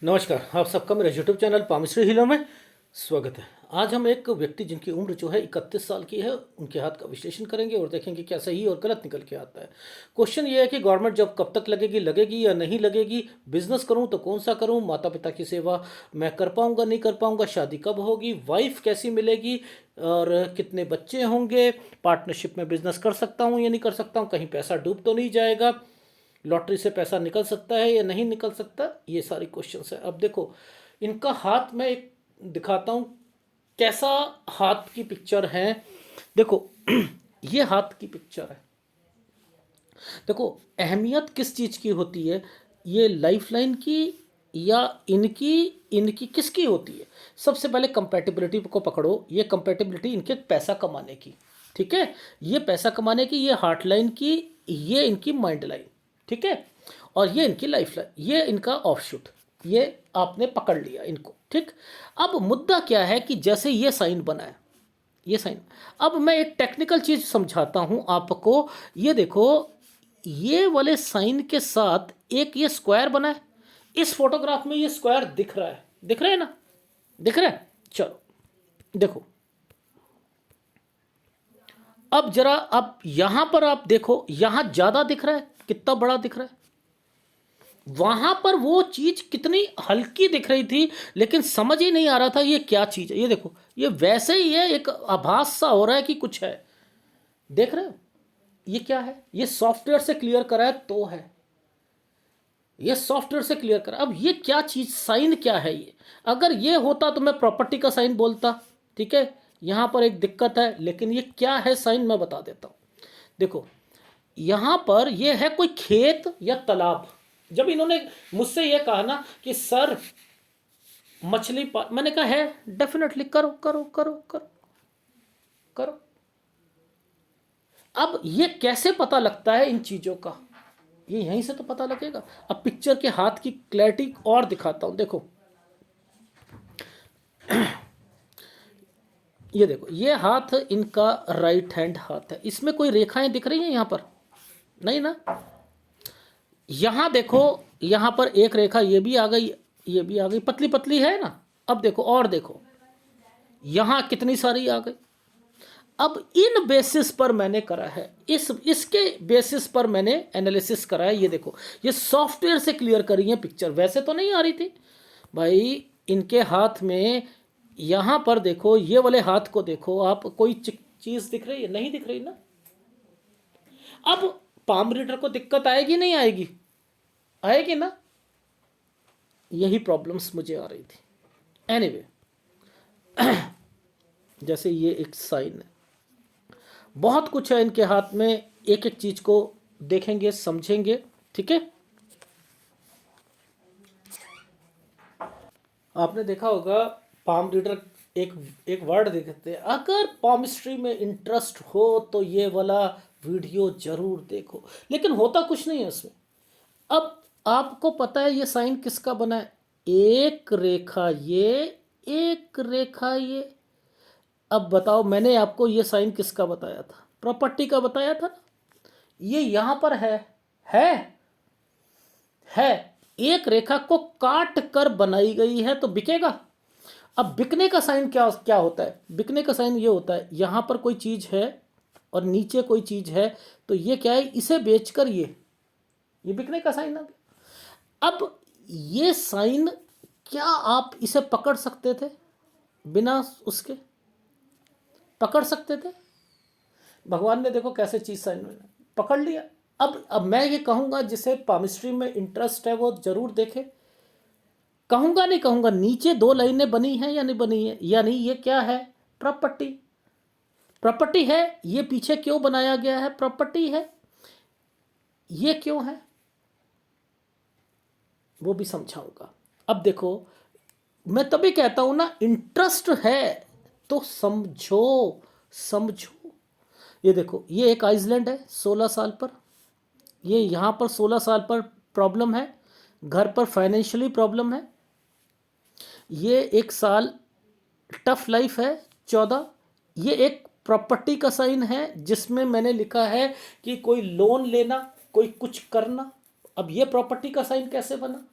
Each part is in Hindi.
नमस्कार, आप सबका मेरे यूट्यूब चैनल पामिस्ट्री हीलर में स्वागत है। आज हम एक व्यक्ति जिनकी उम्र जो है 31 साल की है, उनके हाथ का विश्लेषण करेंगे और देखेंगे क्या सही और गलत निकल के आता है। क्वेश्चन ये है कि गवर्नमेंट जॉब कब तक लगेगी, लगेगी या नहीं लगेगी, बिजनेस करूं तो कौन सा करूं, माता पिता की सेवा मैं कर पाऊंगा नहीं कर पाऊंगा, शादी कब होगी, वाइफ कैसी मिलेगी और कितने बच्चे होंगे, पार्टनरशिप में बिजनेस कर सकता हूँ या नहीं कर सकता हूँ, कहीं पैसा डूब तो नहीं जाएगा, लॉटरी से पैसा निकल सकता है या नहीं निकल सकता। ये सारी क्वेश्चंस है। अब देखो, इनका हाथ में एक दिखाता हूँ कैसा हाथ की पिक्चर है। देखो ये हाथ की पिक्चर है। देखो अहमियत किस चीज़ की होती है, ये लाइफ लाइन की या इनकी इनकी किसकी होती है। सबसे पहले कंपैटिबिलिटी को पकड़ो। ये कंपैटिबिलिटी इनके पैसा कमाने की, ठीक है, ये पैसा कमाने की, ये हार्ट लाइन की, ये इनकी माइंड लाइन, ठीक है, और ये इनकी लाइफ लाइन, ये इनका ऑफशूट, ये आपने पकड़ लिया इनको, ठीक। अब मुद्दा क्या है कि जैसे ये साइन बना है, ये साइन, अब मैं एक टेक्निकल चीज़ समझाता हूँ आपको। ये देखो, ये वाले साइन के साथ एक ये स्क्वायर बना है। इस फोटोग्राफ में ये स्क्वायर दिख रहा है, दिख रहा है ना, दिख रहा है। चलो देखो, अब जरा अब यहां पर आप देखो, यहां ज्यादा दिख रहा है, कितना बड़ा दिख रहा है। वहां पर वो चीज कितनी हल्की दिख रही थी, लेकिन समझ ही नहीं आ रहा था ये क्या चीज है। ये देखो, ये वैसे ही है, एक आभास सा हो रहा है कि कुछ है। देख रहे हो ये क्या है, ये सॉफ्टवेयर से क्लियर करा है तो है, ये सॉफ्टवेयर से क्लियर करा। अब ये क्या चीज, साइन क्या है ये, अगर ये होता तो मैं प्रॉपर्टी का साइन बोलता, ठीक है। यहां पर एक दिक्कत है, लेकिन ये क्या है साइन मैं बता देता हूं। देखो यहां पर ये है कोई खेत या तालाब। जब इन्होंने मुझसे ये कहा ना कि सर मछली मैंने कहा है डेफिनेटली, करो करो करो करो करो। अब ये कैसे पता लगता है इन चीज़ों का, ये यहीं से तो पता लगेगा। अब पिक्चर के हाथ की क्लैरिटी और दिखाता हूं। देखो ये देखो, ये हाथ इनका राइट हैंड हाथ है, इसमें कोई रेखाएं दिख रही हैं यहां पर, नहीं ना। यहां देखो, यहां पर एक रेखा ये भी आ गई, ये भी आ गई, पतली पतली है ना। अब देखो और देखो, यहां कितनी सारी आ गई। अब इन बेसिस पर मैंने करा है, इसके बेसिस पर मैंने एनालिसिस करा है। ये देखो, ये सॉफ्टवेयर से क्लियर करी है पिक्चर, वैसे तो नहीं आ रही थी भाई। इनके हाथ में यहां पर देखो, ये वाले हाथ को देखो आप, कोई चीज दिख रही है, नहीं दिख रही ना। अब पाम रीडर को दिक्कत आएगी नहीं आएगी, आएगी ना। यही प्रॉब्लम्स मुझे आ रही थी। एनीवे जैसे ये एक साइन है, बहुत कुछ है इनके हाथ में, एक एक चीज को देखेंगे समझेंगे, ठीक है। आपने देखा होगा पाम रीडर, एक एक वर्ड देखते हैं। अगर पामिस्ट्री में इंटरेस्ट हो तो ये वाला वीडियो जरूर देखो, लेकिन होता कुछ नहीं है उसमें। अब आपको पता है ये साइन किसका बना है, एक रेखा ये, एक रेखा ये। अब बताओ, मैंने आपको ये साइन किसका बताया था, प्रॉपर्टी का बताया था ना। ये यहां पर है है एक रेखा को काट कर बनाई गई है तो बिकेगा। अब बिकने का साइन क्या क्या होता है, बिकने का साइन ये होता है, यहां पर कोई चीज है और नीचे कोई चीज है, तो ये क्या है, इसे बेचकर ये बिकने का साइन आ गया। अब ये साइन, क्या आप इसे पकड़ सकते थे, बिना उसके पकड़ सकते थे। भगवान ने देखो कैसे चीज साइन में पकड़ लिया। अब मैं ये कहूंगा जिसे पामिस्ट्री में इंटरेस्ट है वो जरूर देखे। कहूंगा नहीं कहूंगा, नीचे दो लाइनें बनी हैं या नहीं बनी है, यानी ये क्या है, प्रॉपर्टी, प्रॉपर्टी है। ये पीछे क्यों बनाया गया है, प्रॉपर्टी है। ये क्यों है वो भी समझाऊंगा। अब देखो, मैं तभी कहता हूं ना, इंटरेस्ट है तो समझो, समझो। ये देखो, ये एक आइसलैंड है 16 साल पर, ये यहाँ पर 16 साल पर प्रॉब्लम है, घर पर फाइनेंशियली प्रॉब्लम है। ये एक साल टफ लाइफ है 14। ये एक प्रॉपर्टी का साइन है जिसमें मैंने लिखा है कि कोई लोन लेना, कोई कुछ करना। अब ये प्रॉपर्टी का साइन कैसे बना,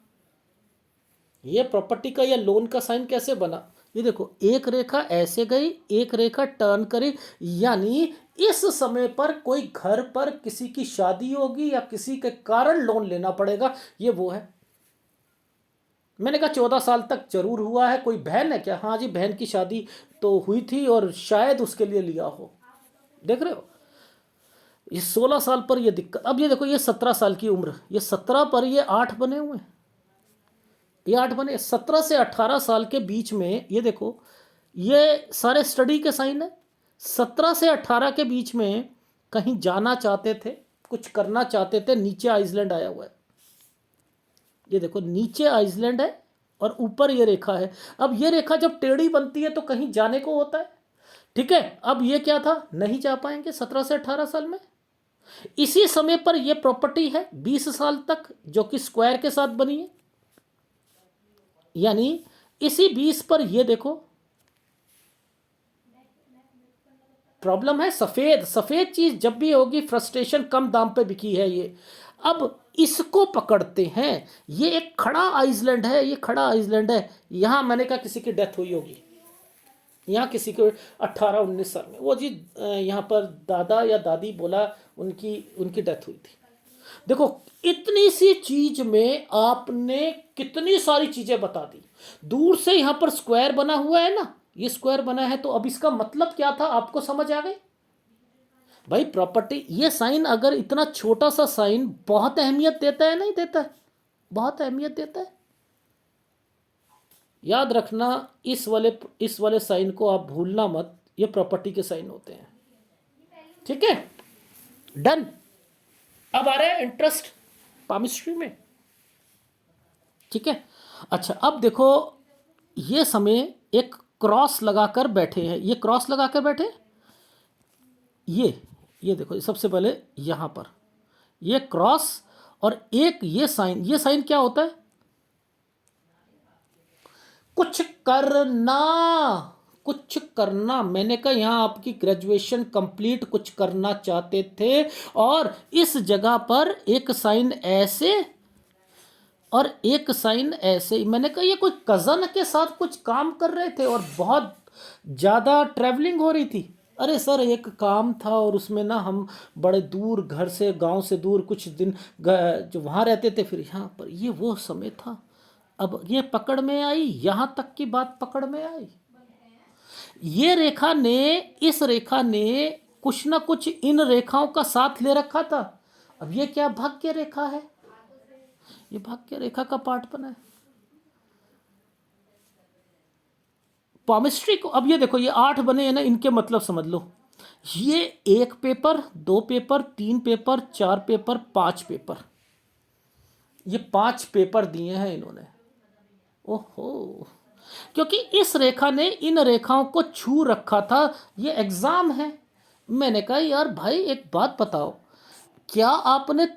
ये प्रॉपर्टी का या लोन का साइन कैसे बना? ये देखो, एक रेखा ऐसे गई, एक रेखा टर्न करी, यानी इस समय पर कोई घर पर किसी की शादी होगी या किसी के कारण लोन लेना पड़ेगा, ये वो है। मैंने कहा 14 साल तक जरूर हुआ है। कोई बहन है क्या? हाँ जी, बहन की शादी तो हुई थी और शायद उसके लिए लिया हो। देख रहे हो, ये 16 साल पर ये दिक्कत। अब ये देखो, ये 17 साल की उम्र, ये 17 पर ये 8 बने हुए हैं, ये 8 बने। 17 से 18 साल के बीच में ये देखो, ये सारे स्टडी के साइन है। 17 से 18 के बीच में कहीं जाना चाहते थे, कुछ करना चाहते थे। नीचे आइसलैंड आया हुआ है, ये देखो नीचे आइसलैंड है और ऊपर ये रेखा है। अब ये रेखा जब टेढ़ी बनती है तो कहीं जाने को होता है, ठीक है। अब ये क्या था, नहीं जा पाएंगे 17 से 18 साल में। इसी समय पर ये प्रॉपर्टी है 20 साल तक, जो कि स्क्वायर के साथ बनी है, यानी इसी 20 पर ये देखो प्रॉब्लम है। सफेद सफेद चीज जब भी होगी, फ्रस्ट्रेशन, कम दाम पे बिकी है ये। अब इसको पकड़ते हैं। ये एक खड़ा आइसलैंड है, ये खड़ा आइसलैंड है। यहां मैंने कहा किसी की डेथ हुई होगी, यहाँ किसी को 18-19 साल में, वो जी यहाँ पर दादा या दादी बोला उनकी उनकी डेथ हुई थी। देखो, इतनी सी चीज में आपने कितनी सारी चीजें बता दी। दूर से यहाँ पर स्क्वायर बना हुआ है ना, ये स्क्वायर बना है, तो अब इसका मतलब क्या था आपको समझ आ गई भाई? प्रॉपर्टी, ये साइन, अगर इतना छोटा सा साइन बहुत अहमियत देता है, नहीं देता है? बहुत अहमियत देता है। याद रखना, इस वाले साइन को आप भूलना मत, ये प्रॉपर्टी के साइन होते हैं, ठीक है। डन। अब आ रहा है इंटरेस्ट पामिस्ट्री में, ठीक है। अच्छा, अब देखो, ये समय एक क्रॉस लगाकर बैठे हैं, ये क्रॉस लगाकर बैठे, ये देखो, सबसे पहले यहां पर ये क्रॉस, और एक ये साइन क्या होता है? कुछ करना, कुछ करना। मैंने कहा यहाँ आपकी ग्रेजुएशन कंप्लीट, कुछ करना चाहते थे, और इस जगह पर एक साइन ऐसे और एक साइन ऐसे। मैंने कहा ये कोई कज़न के साथ कुछ काम कर रहे थे और बहुत ज़्यादा ट्रैवलिंग हो रही थी। अरे सर, एक काम था और उसमें ना हम बड़े दूर, घर से, गांव से दूर, कुछ दिन जो वहाँ रहते थे, फिर यहाँ पर, ये वो समय था। अब ये पकड़ में आई, यहाँ तक की बात पकड़ में आई। ये रेखा ने, इस रेखा ने कुछ ना कुछ इन रेखाओं का साथ ले रखा था। अब ये क्या भाग्य रेखा है, ये भाग्य रेखा का पार्ट बना है पॉमिस्ट्री को। अब ये देखो, ये 8 बने हैं ना, इनके मतलब समझ लो। ये 1 paper, 2 paper, 3 paper, 4 paper, 5 paper, ये 5 पेपर दिए हैं इन्होंने। ओहो, क्योंकि इस रेखा ने इन रेखाओं को छू रखा था। ये एग्जाम है। मैंने कहा यार भाई, एक बात बताओ, क्या आपने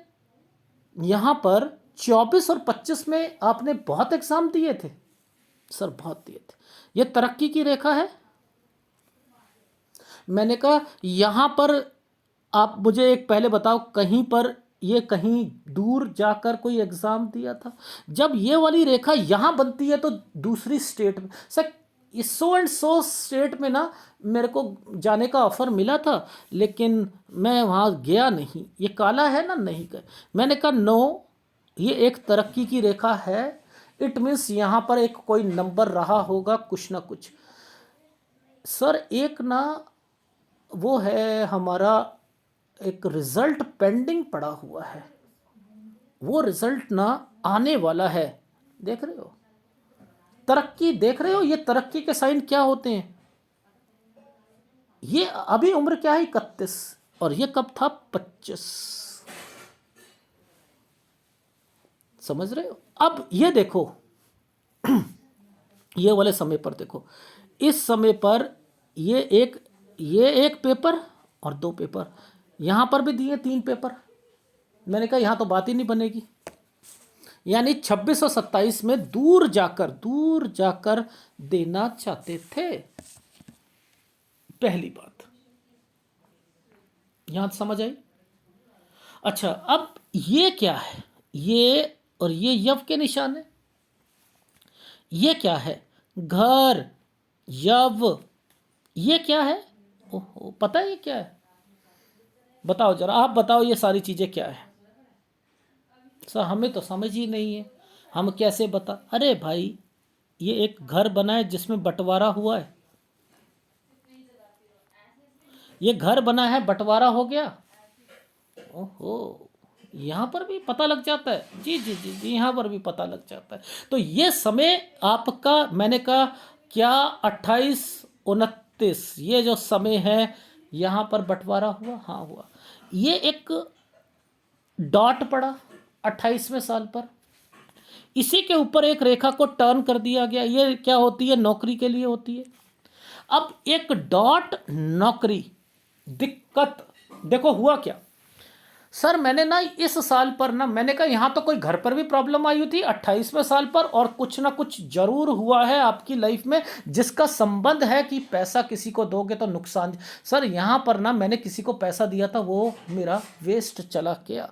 यहाँ पर 24 और 25 में आपने बहुत एग्जाम दिए थे? सर बहुत दिए थे। ये तरक्की की रेखा है। मैंने कहा यहाँ पर आप मुझे एक पहले बताओ, कहीं पर ये कहीं दूर जाकर कोई एग्ज़ाम दिया था? जब ये वाली रेखा यहाँ बनती है तो दूसरी स्टेट में, सर इस सो एंड सो स्टेट में ना मेरे को जाने का ऑफ़र मिला था, लेकिन मैं वहाँ गया नहीं। ये काला है ना, नहीं कर। मैंने कहा नो, ये एक तरक्की की रेखा है। इट मीन्स यहाँ पर एक कोई नंबर रहा होगा, कुछ ना कुछ। सर एक ना वो है हमारा, एक रिजल्ट पेंडिंग पड़ा हुआ है, वो रिजल्ट ना आने वाला है। देख रहे हो तरक्की, देख रहे हो ये तरक्की के साइन क्या होते हैं? ये अभी उम्र क्या है, 31, और ये कब था, 25। समझ रहे हो? अब ये देखो, ये वाले समय पर देखो, इस समय पर ये एक पेपर और 2 पेपर, यहाँ पर भी दिए 3 पेपर। मैंने कहा यहाँ तो बात ही नहीं बनेगी। यानी 26 और 27 में दूर जाकर देना चाहते थे। पहली बात यहाँ समझ आई। अच्छा, अब ये क्या है, ये और ये यव के निशान है। ये क्या है? घर, यव, ये क्या है? ओहो, पता है ये क्या है? बताओ जरा, आप बताओ ये सारी चीजें क्या है? सर हमें तो समझ ही नहीं है, हम कैसे बता। अरे भाई, ये एक घर बना है जिसमें बंटवारा हुआ है। ये घर बना है, बंटवारा हो गया। ओहो, यहाँ पर भी पता लग जाता है। जी जी जी जी, यहाँ पर भी पता लग जाता है। तो ये समय आपका, मैंने कहा क्या, 28 29, ये जो समय है यहाँ पर बंटवारा हुआ, हाँ हुआ। ये एक डॉट पड़ा 28वें साल पर, इसी के ऊपर एक रेखा को टर्न कर दिया गया। ये क्या होती है? नौकरी के लिए होती है। अब एक डॉट, नौकरी, दिक्कत। देखो हुआ क्या सर, मैंने ना इस साल पर ना, मैंने कहा यहाँ तो कोई घर पर भी प्रॉब्लम आई हुई थी 28वें साल पर, और कुछ ना कुछ जरूर हुआ है आपकी लाइफ में जिसका संबंध है कि पैसा किसी को दोगे तो नुकसान। सर यहाँ पर ना मैंने किसी को पैसा दिया था, वो मेरा वेस्ट चला गया,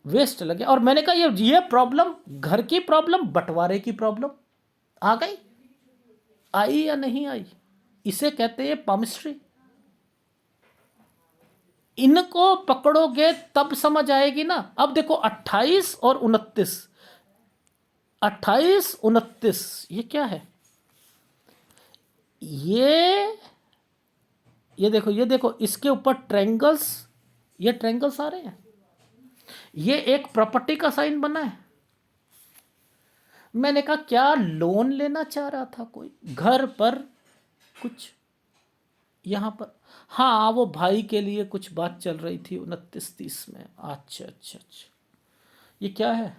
वेस्ट लगे। और मैंने कहा ये प्रॉब्लम, घर की प्रॉब्लम, बंटवारे की प्रॉब्लम आ गई, आई या नहीं आई, इसे कहते हैं पामिस्ट्री। इनको पकड़ोगे तब समझ आएगी ना। अब देखो 28 और 29, 28 29, ये क्या है? ये देखो, ये देखो, इसके ऊपर ट्रायंगल्स, ये ट्रायंगल्स आ रहे हैं। ये एक प्रॉपर्टी का साइन बना है। मैंने कहा क्या लोन लेना चाह रहा था कोई घर पर कुछ, यहाँ पर, हाँ वो भाई के लिए कुछ बात चल रही थी 29 30 में। अच्छा अच्छा अच्छा, ये क्या है?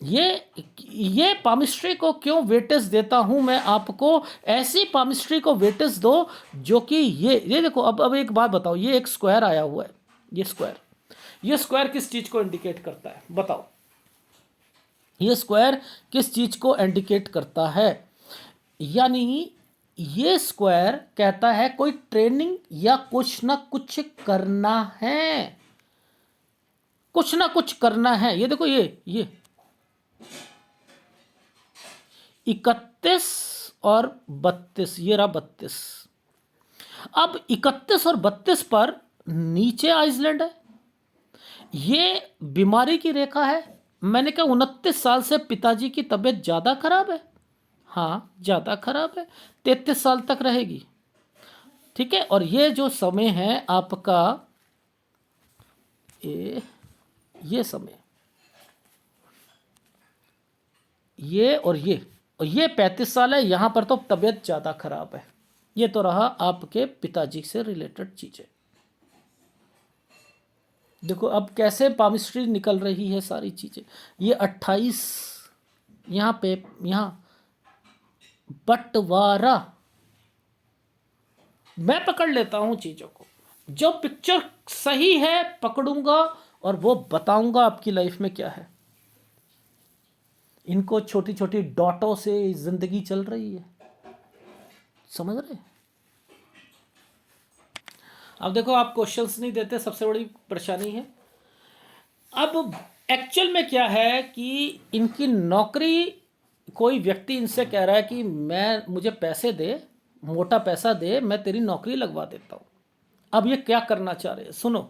ये पामिस्ट्री को क्यों वेटेज देता हूं मैं आपको? ऐसी पामिस्ट्री को वेटेज दो जो कि ये देखो, अब एक बात बताओ, ये एक स्क्वायर आया हुआ है, ये स्क्वायर किस चीज को इंडिकेट करता है बताओ? ये स्क्वायर किस चीज को इंडिकेट करता है? यानी ये स्क्वायर कहता है कोई ट्रेनिंग या कुछ ना कुछ करना है, कुछ ना कुछ करना है। ये देखो, ये 31 और 32, ये रहा 32। अब 31 और 32 पर नीचे आइसलैंड है, ये बीमारी की रेखा है। मैंने कहा 29 साल से पिताजी की तबीयत ज़्यादा खराब है, हाँ ज़्यादा खराब है, 33 साल तक रहेगी, ठीक है। और ये जो समय है आपका, ये समय, ये और ये 35 साल है। यहाँ पर तो तबीयत ज़्यादा खराब है। ये तो रहा आपके पिताजी से रिलेटेड चीज़ें। देखो अब कैसे पामिस्ट्री निकल रही है सारी चीज़ें। ये 28, यहाँ पे, यहाँ बंटवारा। मैं पकड़ लेता हूँ चीज़ों को, जो पिक्चर सही है पकड़ूंगा और वो बताऊंगा आपकी लाइफ में क्या है। इनको छोटी छोटी डॉटों से जिंदगी चल रही है, समझ रहे? अब देखो, आप क्वेश्चंस नहीं देते, सबसे बड़ी परेशानी है। अब एक्चुअल में क्या है कि इनकी नौकरी, कोई व्यक्ति इनसे कह रहा है कि मुझे पैसे दे, मोटा पैसा दे, मैं तेरी नौकरी लगवा देता हूँ। अब ये क्या करना चाह रहे हैं सुनो,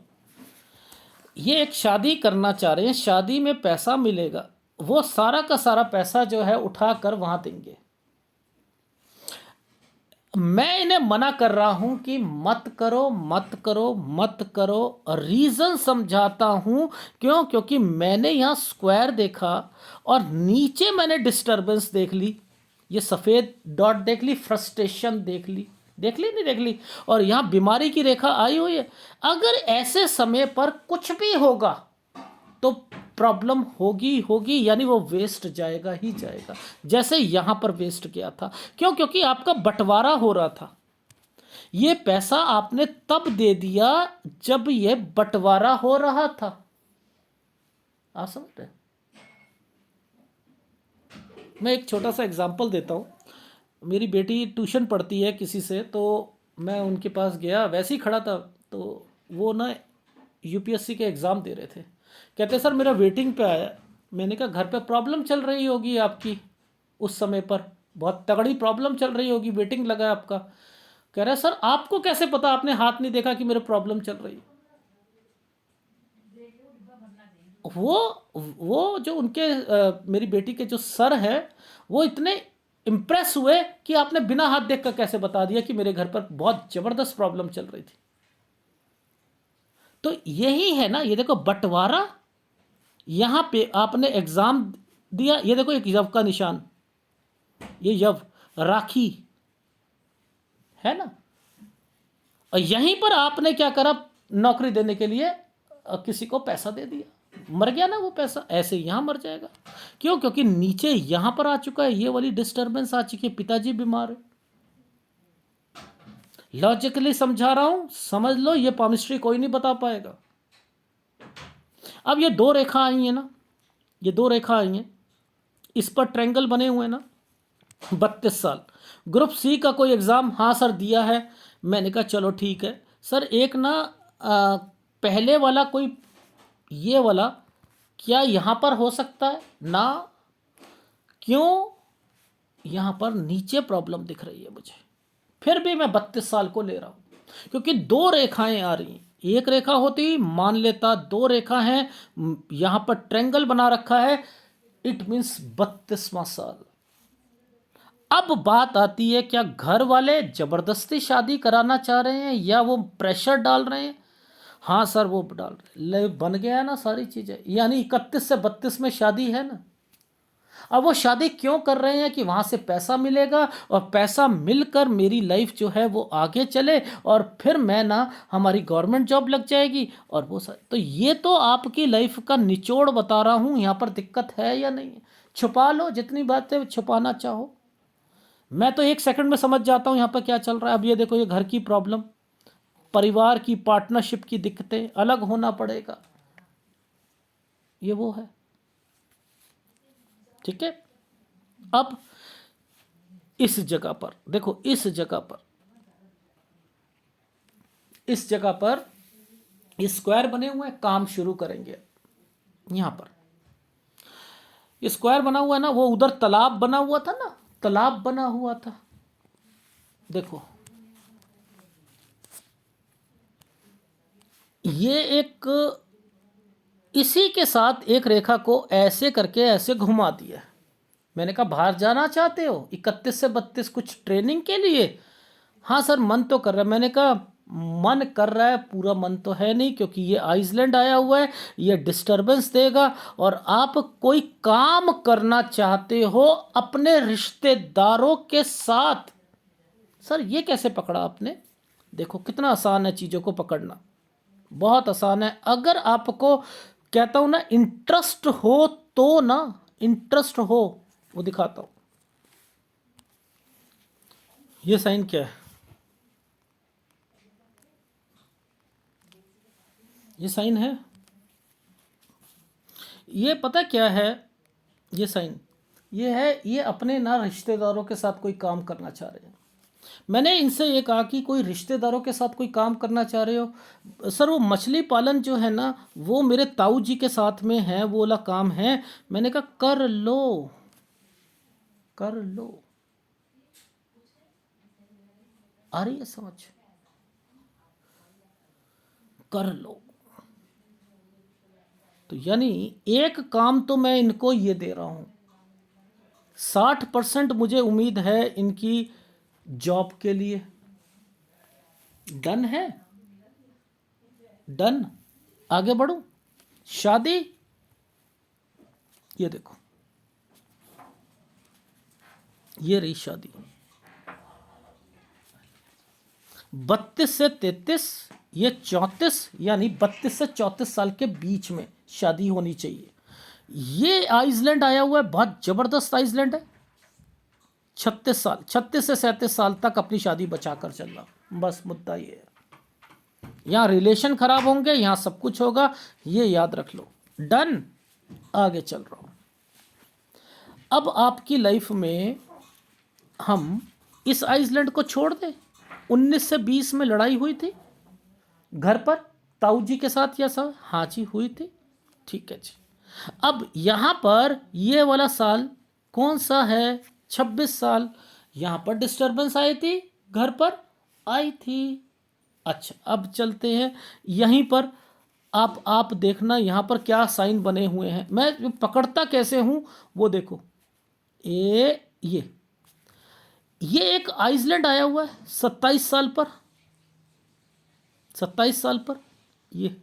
ये एक शादी करना चाह रहे हैं, शादी में पैसा मिलेगा, वो सारा का सारा पैसा जो है उठा कर वहाँ देंगे। मैं इन्हें मना कर रहा हूं कि मत करो मत करो मत करो, रीज़न समझाता हूं क्यों, क्योंकि मैंने यहाँ स्क्वायर देखा और नीचे मैंने डिस्टरबेंस देख ली, ये सफ़ेद डॉट देख ली, फ्रस्ट्रेशन देख ली, नहीं देख ली, और यहाँ बीमारी की रेखा आई हुई है। अगर ऐसे समय पर कुछ भी होगा तो प्रॉब्लम होगी होगी, यानी वो वेस्ट जाएगा ही जाएगा, जैसे यहाँ पर वेस्ट गया था। क्यों? क्योंकि आपका बंटवारा हो रहा था। ये पैसा आपने तब दे दिया जब ये बंटवारा हो रहा था। आप समझ रहे? मैं एक छोटा सा एग्जांपल देता हूँ। मेरी बेटी ट्यूशन पढ़ती है किसी से, तो मैं उनके पास गया, वैसे ही खड़ा था, तो वो ना यूपीएससी के एग्ज़ाम दे रहे थे। कहते सर मेरा वेटिंग पे आया। मैंने कहा घर पे प्रॉब्लम चल रही होगी आपकी, उस समय पर बहुत तगड़ी प्रॉब्लम चल रही होगी, वेटिंग लगा है आपका। कह रहा है सर आपको कैसे पता, आपने हाथ नहीं देखा कि मेरे प्रॉब्लम चल रही। वो जो उनके मेरी बेटी के जो सर है वो इतने इम्प्रेस हुए कि आपने बिना हाथ देख कर कैसे बता दिया कि मेरे घर पर बहुत जबरदस्त प्रॉब्लम चल रही थी। तो यही है ना, ये देखो बंटवारा, यहां पे आपने एग्जाम दिया, ये देखो एक यव का निशान, ये यव राखी है ना, और यहीं पर आपने क्या करा, नौकरी देने के लिए किसी को पैसा दे दिया, मर गया ना वो पैसा, ऐसे यहां मर जाएगा। क्यों? क्योंकि नीचे यहां पर आ चुका है, ये वाली डिस्टरबेंस आ चुकी है, पिताजी बीमार है। लॉजिकली समझा रहा हूं, समझ लो, ये पामिस्ट्री कोई नहीं बता पाएगा। अब ये दो रेखा आई है ना, ये दो रेखा आई हैं, इस पर ट्रायंगल बने हुए ना, 32 साल। ग्रुप सी का कोई एग्ज़ाम, हाँ सर दिया है। मैंने कहा चलो ठीक है सर, एक ना पहले वाला कोई, ये वाला क्या यहाँ पर हो सकता है ना? क्यों? यहाँ पर नीचे प्रॉब्लम दिख रही है मुझे, फिर भी मैं 32 साल को ले रहा हूँ, क्योंकि दो रेखाएं आ रही हैं। एक रेखा होती मान लेता, दो रेखा हैं, यहाँ पर ट्रायंगल बना रखा है, इट मीन्स 32वां साल। अब बात आती है, क्या घर वाले जबरदस्ती शादी कराना चाह रहे हैं या वो प्रेशर डाल रहे हैं? हाँ सर वो डाल रहे, बन गया है ना सारी चीज़ें, यानी 31 से 32 में शादी है ना। अब वो शादी क्यों कर रहे हैं कि वहाँ से पैसा मिलेगा, और पैसा मिलकर मेरी लाइफ जो है वो आगे चले, और फिर मैं ना, हमारी गवर्नमेंट जॉब लग जाएगी, और वो सर, तो ये तो आपकी लाइफ का निचोड़ बता रहा हूँ, यहाँ पर दिक्कत है या नहीं है। छुपा लो जितनी बातें छुपाना चाहो, मैं तो 1 सेकंड में समझ जाता हूँ यहाँ पर क्या चल रहा है। अब ये देखो, ये घर की प्रॉब्लम, परिवार की पार्टनरशिप की दिक्कतें, अलग होना पड़ेगा, ये वो है। ठीक है, अब इस जगह पर देखो, इस जगह पर, इस जगह पर ये स्क्वायर बने हुए हैं, काम शुरू करेंगे। यहां पर ये स्क्वायर बना हुआ है ना, वो उधर तालाब बना हुआ था ना, तालाब बना हुआ था, देखो ये एक, इसी के साथ एक रेखा को ऐसे करके ऐसे घुमा दिया। मैंने कहा बाहर जाना चाहते हो 31 से 32 कुछ ट्रेनिंग के लिए? हाँ सर मन तो कर रहा है। मैंने कहा मन कर रहा है, पूरा मन तो है नहीं, क्योंकि ये आइसलैंड आया हुआ है, ये डिस्टरबेंस देगा, और आप कोई काम करना चाहते हो अपने रिश्तेदारों के साथ। सर ये कैसे पकड़ा आपने? देखो कितना आसान है चीज़ों को पकड़ना, बहुत आसान है। अगर आपको कहता हूँ ना इंटरेस्ट हो, तो ना इंटरेस्ट हो, वो दिखाता हूँ। ये साइन क्या है? ये साइन है, ये पता क्या है? ये साइन ये है, ये अपने ना रिश्तेदारों के साथ कोई काम करना चाह रहे हैं। मैंने इनसे ये कहा कि कोई रिश्तेदारों के साथ कोई काम करना चाह रहे हो सर, वो मछली पालन जो है ना, वो मेरे ताऊ जी के साथ में है, वो वाला काम है। मैंने कहा कर लो, कर लो, आ रही है समझ, कर लो। तो यानी एक काम तो मैं इनको ये दे रहा हूँ, 60% मुझे उम्मीद है इनकी जॉब के लिए। डन है, डन। आगे बढ़ूं, शादी, ये देखो, ये रही शादी, 32 से 33, ये 34, यानी 32 से 34 साल के बीच में शादी होनी चाहिए। ये आइसलैंड आया हुआ है, बहुत ज़बरदस्त आइसलैंड है। 36 साल, 36 से 37 साल तक अपनी शादी बचा कर चलना, बस मुद्दा ये है। यहाँ रिलेशन खराब होंगे, यहाँ सब कुछ होगा, ये याद रख लो। डन, आगे चल रहा हूँ। अब आपकी लाइफ में हम इस आइसलैंड को छोड़ दें। 19 से 20 में लड़ाई हुई थी घर पर ताऊ जी के साथ, या सर? हाँ जी हुई थी, ठीक है जी। अब यहाँ पर ये वाला साल कौन सा है, 26 साल। यहाँ पर डिस्टरबेंस आई थी, घर पर आई थी। अच्छा, अब चलते हैं यहीं पर। आप देखना यहाँ पर क्या साइन बने हुए हैं, मैं पकड़ता कैसे हूँ वो देखो। ये एक आइसलैंड आया हुआ है 27 साल पर, 27 साल पर। ये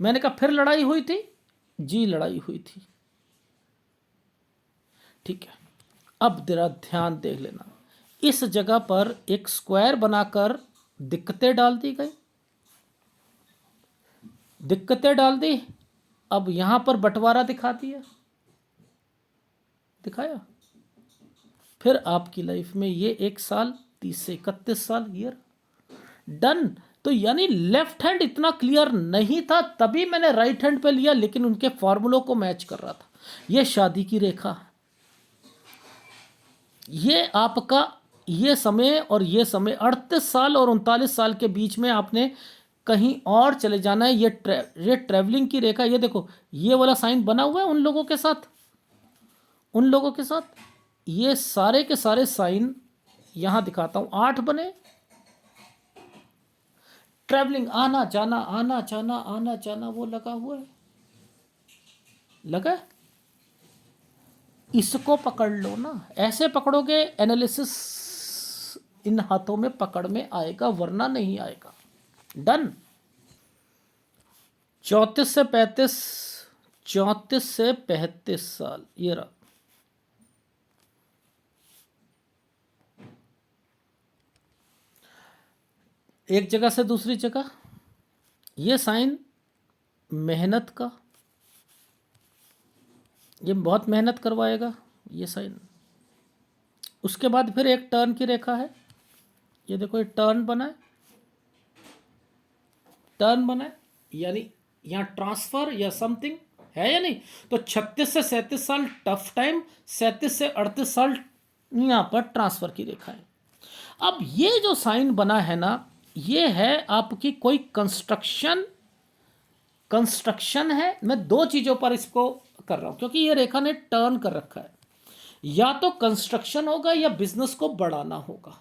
मैंने कहा फिर लड़ाई हुई थी जी, लड़ाई हुई थी। ठीक है, अब जरा ध्यान देख लेना। इस जगह पर एक स्क्वायर बनाकर दिक्कतें डाल दी गई, दिक्कतें डाल दी। अब यहां पर बंटवारा दिखा दिया, दिखाया। फिर आपकी लाइफ में ये एक साल 30 से 31 साल, ईयर डन। तो यानी लेफ्ट हैंड इतना क्लियर नहीं था, तभी मैंने राइट हैंड पे लिया, लेकिन उनके फॉर्मूलों को मैच कर रहा था। ये शादी की रेखा, ये आपका ये समय और ये समय 38 साल और 39 साल के बीच में आपने कहीं और चले जाना है। ये ट्रैवलिंग की रेखा। ये देखो, ये वाला साइन बना हुआ है उन लोगों के साथ, उन लोगों के साथ। ये सारे के सारे साइन यहां दिखाता हूं, 8 बने। ट्रैवलिंग, आना जाना आना जाना आना जाना, वो लगा हुआ है, लगा। इसको पकड़ लो ना, ऐसे पकड़ोगे एनालिसिस इन हाथों में पकड़ में आएगा, वरना नहीं आएगा। डन। 34 से 35 साल, ये रहा। एक जगह से दूसरी जगह, ये साइन मेहनत का, ये बहुत मेहनत करवाएगा ये साइन। उसके बाद फिर एक टर्न की रेखा है, ये देखो, ये टर्न बना है, टर्न बना है, यानी यहाँ ट्रांसफर या समथिंग है या नहीं। तो 36 से 37 साल टफ टाइम, 37 से 38 साल यहाँ पर ट्रांसफर की रेखा है। अब ये जो साइन बना है ना, ये है आपकी कोई कंस्ट्रक्शन है। मैं दो चीज़ों पर इसको कर रहा हूँ, क्योंकि ये रेखा ने टर्न कर रखा है। या तो कंस्ट्रक्शन होगा या बिजनेस को बढ़ाना होगा,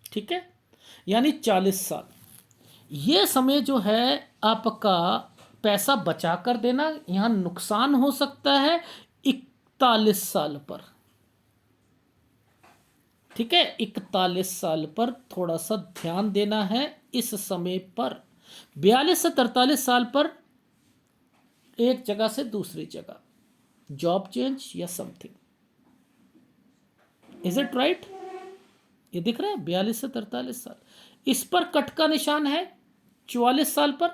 ठीक है। यानी 40 साल ये समय जो है आपका पैसा बचा कर देना, यहां नुकसान हो सकता है 41 साल पर, ठीक है। 41 साल पर थोड़ा सा ध्यान देना है इस समय पर। 42 से 43 साल पर एक जगह से दूसरी जगह, जॉब चेंज या समथिंग। Is it right? ये दिख रहा है 42 से 43 साल। इस पर कट का निशान है 44 साल पर,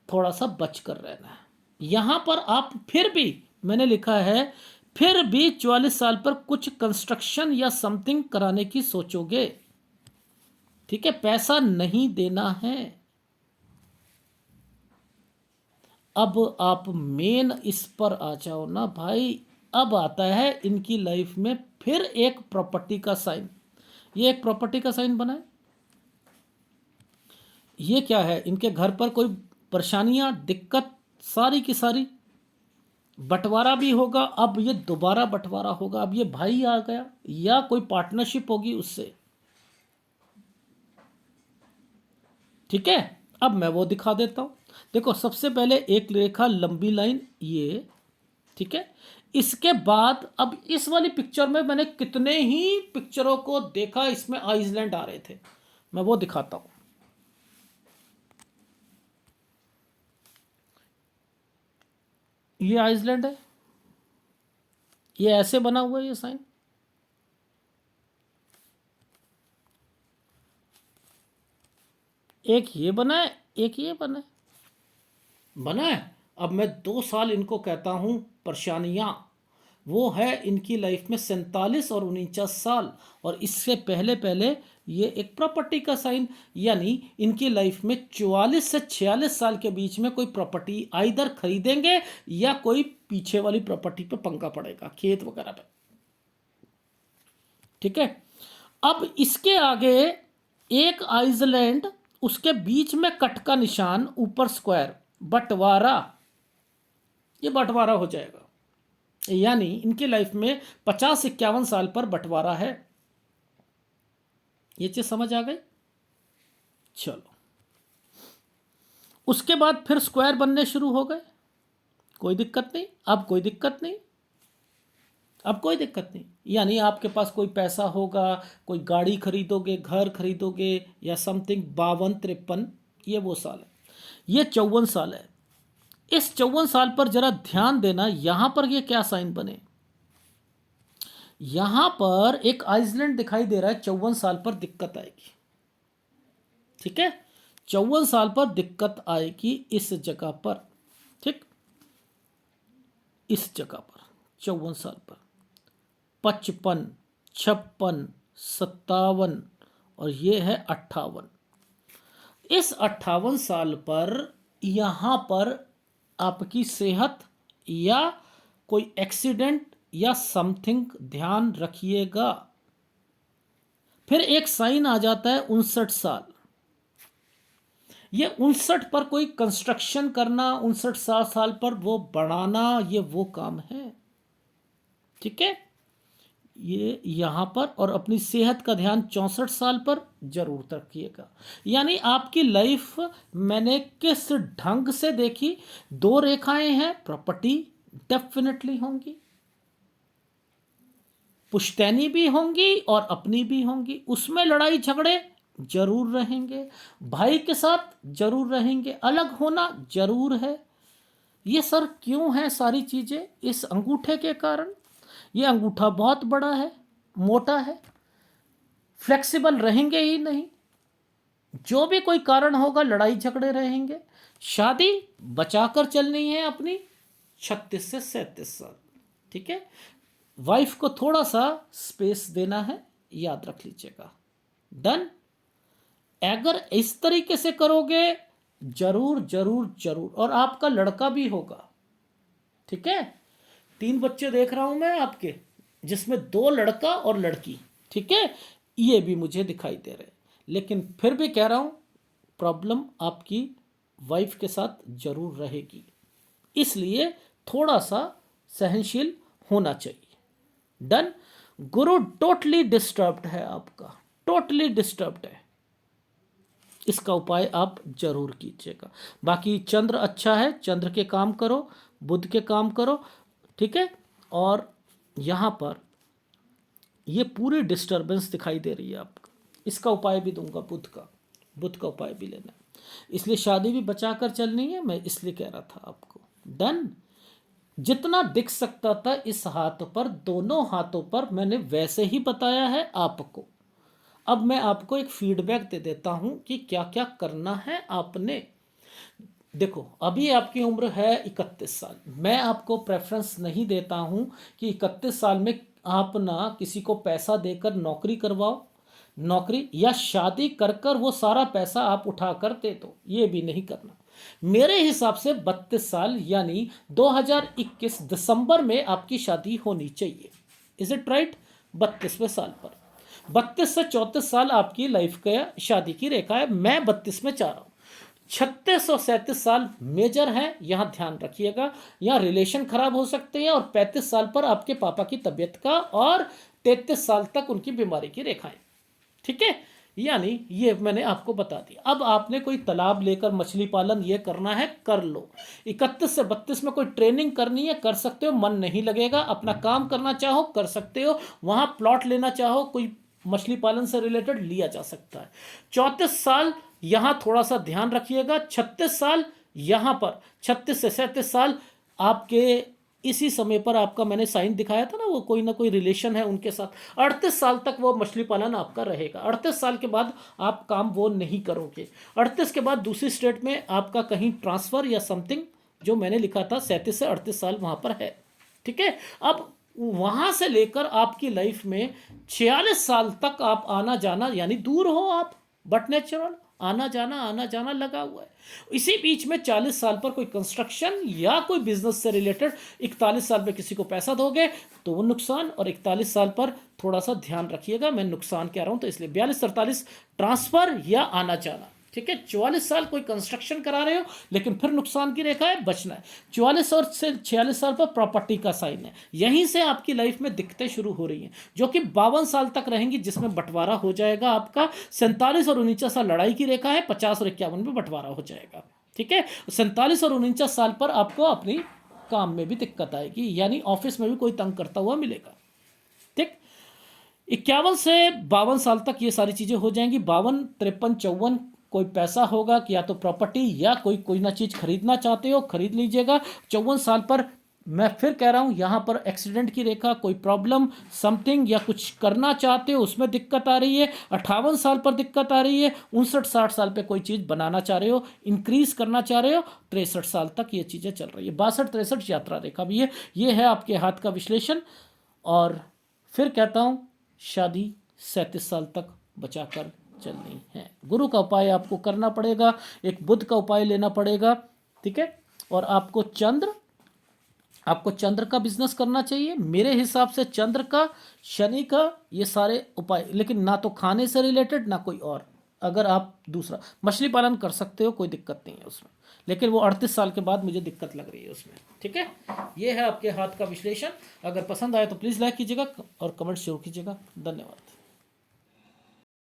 थोड़ा सा बच कर रहना है। यहां पर आप फिर भी, मैंने लिखा है, फिर भी 44 साल पर कुछ कंस्ट्रक्शन या समथिंग कराने की सोचोगे, ठीक है। पैसा नहीं देना है। अब आप मेन इस पर आ जाओ ना भाई। अब आता है इनकी लाइफ में फिर एक प्रॉपर्टी का साइन। ये एक प्रॉपर्टी का साइन बना है। ये क्या है, इनके घर पर कोई परेशानियां, दिक्कत, सारी की सारी। बंटवारा भी होगा, अब ये दोबारा बंटवारा होगा। अब ये भाई आ गया या कोई पार्टनरशिप होगी उससे, ठीक है। अब मैं वो दिखा देता हूं। देखो, सबसे पहले एक रेखा लंबी लाइन, ये, ठीक है। इसके बाद अब इस वाली पिक्चर में मैंने कितने ही पिक्चरों को देखा, इसमें आइसलैंड आ रहे थे, मैं वो दिखाता हूं। ये आइसलैंड है, ये ऐसे बना हुआ है ये साइन। एक ये बना है, एक ये बना है, बना है। अब मैं 2 साल इनको कहता हूं परेशानियां, वो है इनकी लाइफ में 47 और 49 साल। और इससे पहले पहले ये एक प्रॉपर्टी का साइन, यानी इनकी लाइफ में 44 से 46 साल के बीच में कोई प्रॉपर्टी आइदर खरीदेंगे या कोई पीछे वाली प्रॉपर्टी पे पंगा पड़ेगा, खेत वगैरह पे, ठीक है। अब इसके आगे एक आइसलैंड, उसके बीच में कट का निशान, ऊपर स्क्वायर, बंटवारा, ये बंटवारा हो जाएगा, यानी इनकी लाइफ में 50-51 साल पर बंटवारा है। ये चीज समझ आ गई? चलो, उसके बाद फिर स्क्वायर बनने शुरू हो गए, कोई दिक्कत नहीं, अब कोई दिक्कत नहीं, अब कोई दिक्कत नहीं। यानी आपके पास कोई पैसा होगा, कोई गाड़ी खरीदोगे, घर खरीदोगे या समथिंग, 52-53, ये वो साल है। ये 54 साल है। इस 54 साल पर जरा ध्यान देना, यहां पर ये क्या साइन बने, यहां पर एक आइसलैंड दिखाई दे रहा है। 54 साल पर दिक्कत आएगी, ठीक है, 54 साल पर दिक्कत आएगी इस जगह पर, ठीक, इस जगह पर 54 साल पर 55, 56, 57 और ये है 58। इस 58 साल पर यहां पर आपकी सेहत या कोई एक्सीडेंट या समथिंग ध्यान रखिएगा। फिर एक साइन आ जाता है 59 साल। ये 59 पर कोई कंस्ट्रक्शन करना, 59 साल पर वो बढ़ाना, ये वो काम है, ठीक है, ये यहां पर। और अपनी सेहत का ध्यान 64 साल पर जरूर रखिएगा। यानी आपकी लाइफ मैंने किस ढंग से देखी, 2 रेखाएं हैं, प्रॉपर्टी डेफिनेटली होंगी, पुश्तैनी भी होंगी और अपनी भी होंगी, उसमें लड़ाई झगड़े जरूर रहेंगे, भाई के साथ जरूर रहेंगे, अलग होना जरूर है। ये सर क्यों है सारी चीजें? इस अंगूठे के कारण। ये अंगूठा बहुत बड़ा है, मोटा है, फ्लेक्सिबल रहेंगे ही नहीं, जो भी कोई कारण होगा लड़ाई झगड़े रहेंगे। शादी बचाकर चलनी है अपनी 36 से 37 साल, ठीक है। वाइफ को थोड़ा सा स्पेस देना है, याद रख लीजिएगा। डन? अगर इस तरीके से करोगे, जरूर जरूर जरूर, और आपका लड़का भी होगा, ठीक है। 3 बच्चे देख रहा हूं मैं आपके, जिसमें 2 लड़का और लड़की, ठीक है, ये भी मुझे दिखाई दे रहे। लेकिन फिर भी कह रहा हूं, प्रॉब्लम आपकी वाइफ के साथ जरूर रहेगी, इसलिए थोड़ा सा सहनशील होना चाहिए। डन? गुरु टोटली डिस्टर्ब्ड है आपका, टोटली डिस्टर्ब्ड है, इसका उपाय आप जरूर कीजिएगा। बाकी चंद्र अच्छा है, चंद्र के काम करो, बुध के काम करो, ठीक है। और यहाँ पर ये पूरी डिस्टर्बेंस दिखाई दे रही है आपको, इसका उपाय भी दूंगा, बुध का उपाय भी लेना है। इसलिए शादी भी बचा कर चलनी है, मैं इसलिए कह रहा था आपको। डन? जितना दिख सकता था इस हाथ पर, दोनों हाथों पर मैंने वैसे ही बताया है आपको। अब मैं आपको एक फीडबैक दे देता हूं कि क्या क्या करना है आपने। देखो, अभी आपकी उम्र है 31 साल। मैं आपको प्रेफरेंस नहीं देता हूं कि 31 साल में आप ना किसी को पैसा देकर नौकरी करवाओ, नौकरी या शादी कर कर वो सारा पैसा आप उठा कर दे दो, ये भी नहीं करना। मेरे हिसाब से 32 साल यानी 2021 दिसंबर में आपकी शादी होनी चाहिए। Is it right? 32वें साल पर 32 से 34 साल आपकी लाइफ का शादी की रेखा है, मैं 32 में चाह रहा हूं। 36 और 37 साल मेजर हैं, यहां ध्यान रखिएगा। यहां रिलेशन खराब हो सकते हैं। और 35 साल पर आपके पापा की तबीयत का, और 33 साल तक उनकी बीमारी की रेखाएं, ठीक है। यानी ये मैंने आपको बता दिया। अब आपने कोई तालाब लेकर मछली पालन ये करना है, कर लो। 31 से 32 में कोई ट्रेनिंग करनी है, कर सकते हो, मन नहीं लगेगा। अपना काम करना चाहो कर सकते हो, वहां प्लॉट लेना चाहो कोई मछली पालन से रिलेटेड लिया जा सकता है। 34 साल यहां थोड़ा सा ध्यान रखिएगा। 36 साल यहां पर, 36 से 37 साल आपके इसी समय पर आपका मैंने साइन दिखाया था ना कोई रिलेशन है उनके साथ। 38 साल तक वो मछली पालन आपका रहेगा। 38 साल के बाद आप काम वो नहीं करोगे। 38 के बाद दूसरी स्टेट में आपका कहीं ट्रांसफर या समथिंग, जो मैंने लिखा था 37 से 38 साल वहां पर है, ठीक है। अब वहां से लेकर आपकी लाइफ में 46 साल तक आप आना जाना, यानी दूर हो आप, बट नेचुरल आना जाना लगा हुआ है। इसी बीच में 40 साल पर कोई कंस्ट्रक्शन या कोई बिजनेस से रिलेटेड, 41 साल में किसी को पैसा दोगे तो वो नुकसान, और 41 साल पर थोड़ा सा ध्यान रखिएगा, मैं नुकसान कह रहा हूं तो इसलिए 42-43 ट्रांसफर या आना जाना, ठीक है। 44 साल कोई कंस्ट्रक्शन करा रहे हो लेकिन फिर नुकसान की रेखा है, बचना है। 44 और से 46 साल पर प्रॉपर्टी का साइन है। यहीं से आपकी लाइफ में दिक्कतें शुरू हो रही हैं जो कि 52 साल तक रहेंगी, जिसमें बंटवारा हो जाएगा आपका। 47 और 49 साल लड़ाई की रेखा है, 50 और 51 में बंटवारा हो जाएगा। ठीक है। 47 और 49 साल पर आपको अपनी काम में भी दिक्कत आएगी, यानी ऑफिस में भी कोई तंग करता हुआ मिलेगा। ठीक। 51 से 52 साल तक ये सारी चीजें हो जाएंगी। 52, 53, 54 कोई पैसा होगा कि या तो प्रॉपर्टी या कोई ना चीज खरीदना चाहते हो, खरीद लीजिएगा। 54 साल पर मैं फिर कह रहा हूं, यहां पर एक्सीडेंट की रेखा, कोई प्रॉब्लम समथिंग या कुछ करना चाहते हो उसमें दिक्कत आ रही है। 58 साल पर दिक्कत आ रही है। 59-60 साल पे कोई चीज बनाना चाह रहे हो, इंक्रीज करना चाह रहे हो। 63 साल तक ये चीजें चल रही है। 62-63 यात्रा रेखा भी है। ये है आपके हाथ का विश्लेषण। और फिर कहता हूं, शादी 37 साल तक बचाकर चलनी है। गुरु का उपाय आपको करना पड़ेगा, एक बुध का उपाय लेना पड़ेगा। ठीक है। और आपको चंद्र का बिजनेस करना चाहिए मेरे हिसाब से, चंद्र का, शनि का, ये सारे उपाय। लेकिन ना तो खाने से रिलेटेड ना कोई और। अगर आप दूसरा मछली पालन कर सकते हो, कोई दिक्कत नहीं है उसमें, लेकिन वो 38 साल के बाद मुझे दिक्कत लग रही है उसमें। ठीक है। ये है आपके हाथ का विश्लेषण। अगर पसंद आए तो प्लीज़ लाइक कीजिएगा और कमेंट जरूर कीजिएगा। धन्यवाद।